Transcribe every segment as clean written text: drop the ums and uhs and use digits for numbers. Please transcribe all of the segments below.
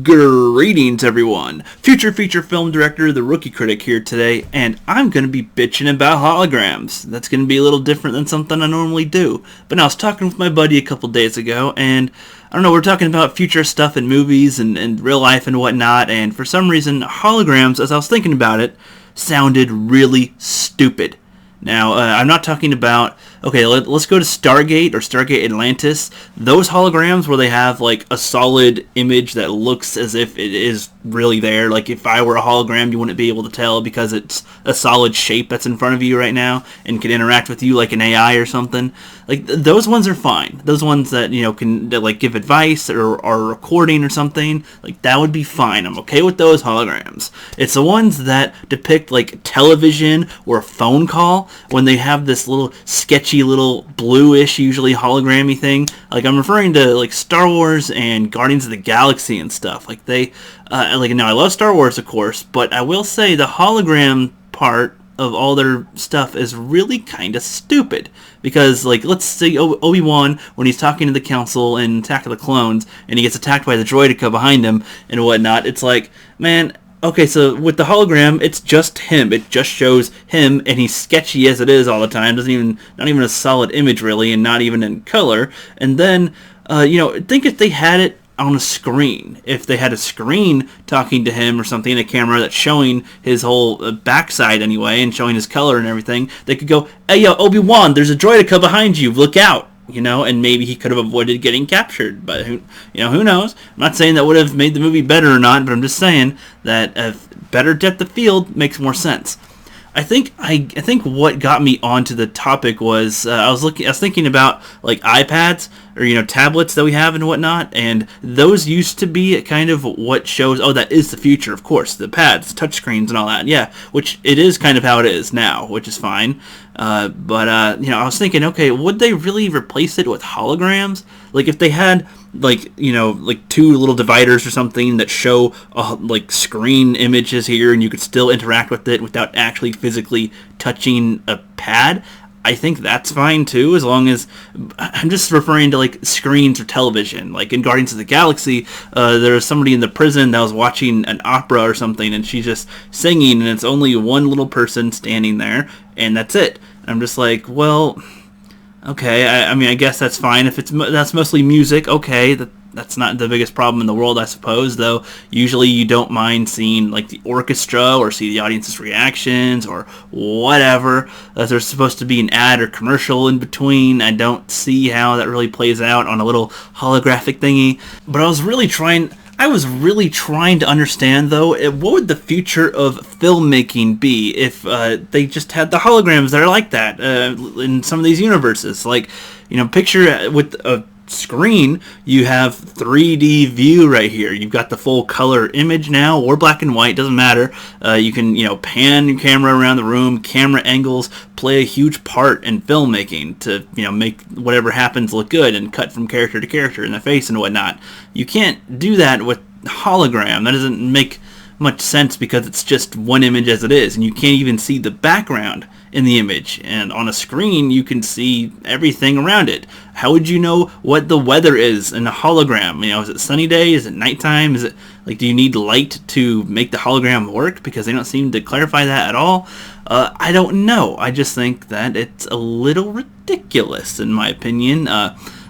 Greetings, everyone. Future feature film director, the Rookie Critic here today, and I'm going to be bitching about holograms. That's going to be a little different than something I normally do. But I was talking with my buddy a couple days ago, and I don't know, we're talking about future stuff in movies and real life and whatnot, and for some reason, holograms, as I was thinking about it, sounded really stupid. Now, I'm not talking about, okay, let's go to Stargate or Stargate Atlantis. Those holograms where they have, like, a solid image that looks as if it is really there. Like, if I were a hologram, you wouldn't be able to tell because it's a solid shape that's in front of you right now and can interact with you like an AI or something. Like, those ones are fine. Those ones that, you know, can, like, give advice or are recording or something, like, that would be fine. I'm okay with those holograms. It's the ones that depict, like, television or a phone call when they have this little sketchy little bluish, usually hologrammy thing. Like, I'm referring to, like, Star Wars and Guardians of the Galaxy and stuff. Like, now I love Star Wars, of course, but I will say the hologram part of all their stuff is really kind of stupid. Because, like, let's say Obi-Wan, when he's talking to the Council in Attack of the Clones, and he gets attacked by the droideka behind him and whatnot, it's like, man, okay, so with the hologram, it's just him. It just shows him, and he's sketchy as it is all the time. Not even a solid image, really, and not even in color. And then, think if they had it on a screen. If they had a screen talking to him or something, a camera that's showing his whole backside anyway, and showing his color and everything, they could go, hey, yo, Obi-Wan, there's a droideka behind you, look out. And maybe he could have avoided getting captured, but who knows? I'm not saying that would have made the movie better or not, but I'm just saying that a better depth of field makes more sense. I think what got me onto the topic was I was thinking about like iPads or tablets that we have and whatnot, and those used to be kind of what shows. Oh, that is the future, of course. The pads, touchscreens, and all that. Yeah, which it is kind of how it is now, which is fine. But I was thinking, okay, would they really replace it with holograms? Like if they had like two little dividers or something that show like screen images here, and you could still interact with it without actually physically touching a pad. I think that's fine too, as long as I'm just referring to like screens or television. Like in Guardians of the Galaxy, there was somebody in the prison that was watching an opera or something, and she's just singing, and it's only one little person standing there, and that's it. And I'm just like, well, okay. I mean, I guess that's fine if that's mostly music. Okay, that's not the biggest problem in the world, I suppose, though. Usually you don't mind seeing like the orchestra or see the audience's reactions or whatever. There's supposed to be an ad or commercial in between. I don't see how that really plays out on a little holographic thingy. But I was really trying to understand, though, what would the future of filmmaking be if they just had the holograms that are like that in some of these universes. Like, picture with a screen, you have 3D view right here. You've got the full color image now, or black and white, doesn't matter. You can pan your camera around the room. Camera angles play a huge part in filmmaking to make whatever happens look good and cut from character to character in the face and whatnot. You can't do that with hologram. That doesn't make much sense because it's just one image as it is, and you can't even see the background in the image, and on a screen you can see everything around it. How would you know what the weather is in a hologram? Is it sunny day? Is it nighttime? Is it like, do you need light to make the hologram work? Because they don't seem to clarify that at all. I don't know. I just think that it's a little ridiculous in my opinion.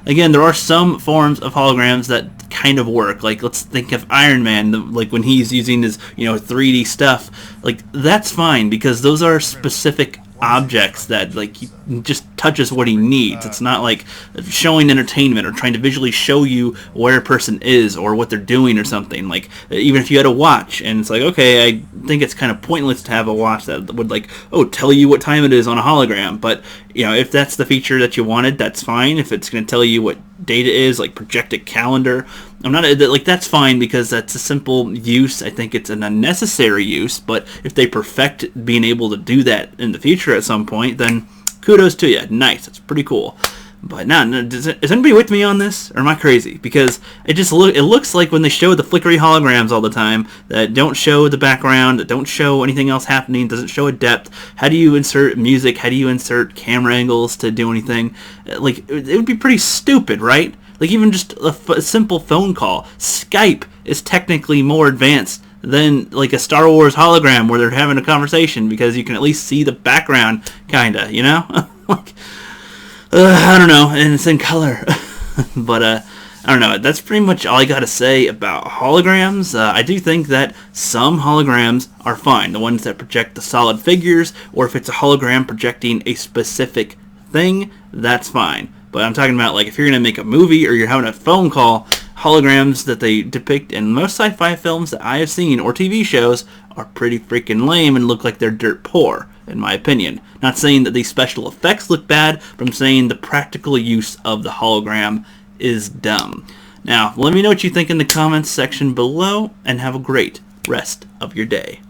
Again, there are some forms of holograms that kind of work. Like, let's think of Iron Man, like when he's using his 3D stuff. Like, that's fine because those are specific objects that like he just touches what he needs. It's not like showing entertainment or trying to visually show you where a person is or what they're doing or something. Like, even if you had a watch and it's like, okay, I think it's kind of pointless to have a watch that would like, tell you what time it is on a hologram. But if that's the feature that you wanted, that's fine. If it's going to tell you what date it is, like project a calendar, that's fine because that's a simple use. I think it's an unnecessary use, but if they perfect being able to do that in the future at some point, then kudos to you. Nice. That's pretty cool. But is anybody with me on this, or am I crazy? Because it looks like when they show the flickery holograms all the time that don't show the background, that don't show anything else happening, doesn't show a depth. How do you insert music? How do you insert camera angles to do anything? Like, it would be pretty stupid, right? Like, even just a simple phone call. Skype is technically more advanced than like a Star Wars hologram where they're having a conversation, because you can at least see the background, kinda, you know? Like, I don't know, and it's in color. But I don't know, that's pretty much all I gotta say about holograms. I do think that some holograms are fine, the ones that project the solid figures, or if it's a hologram projecting a specific thing, that's fine. But I'm talking about, like, if you're gonna make a movie or you're having a phone call, holograms that they depict in most sci-fi films that I have seen, or TV shows, are pretty freaking lame and look like they're dirt poor, in my opinion. Not saying that these special effects look bad, but I'm saying the practical use of the hologram is dumb. Now, let me know what you think in the comments section below, and have a great rest of your day.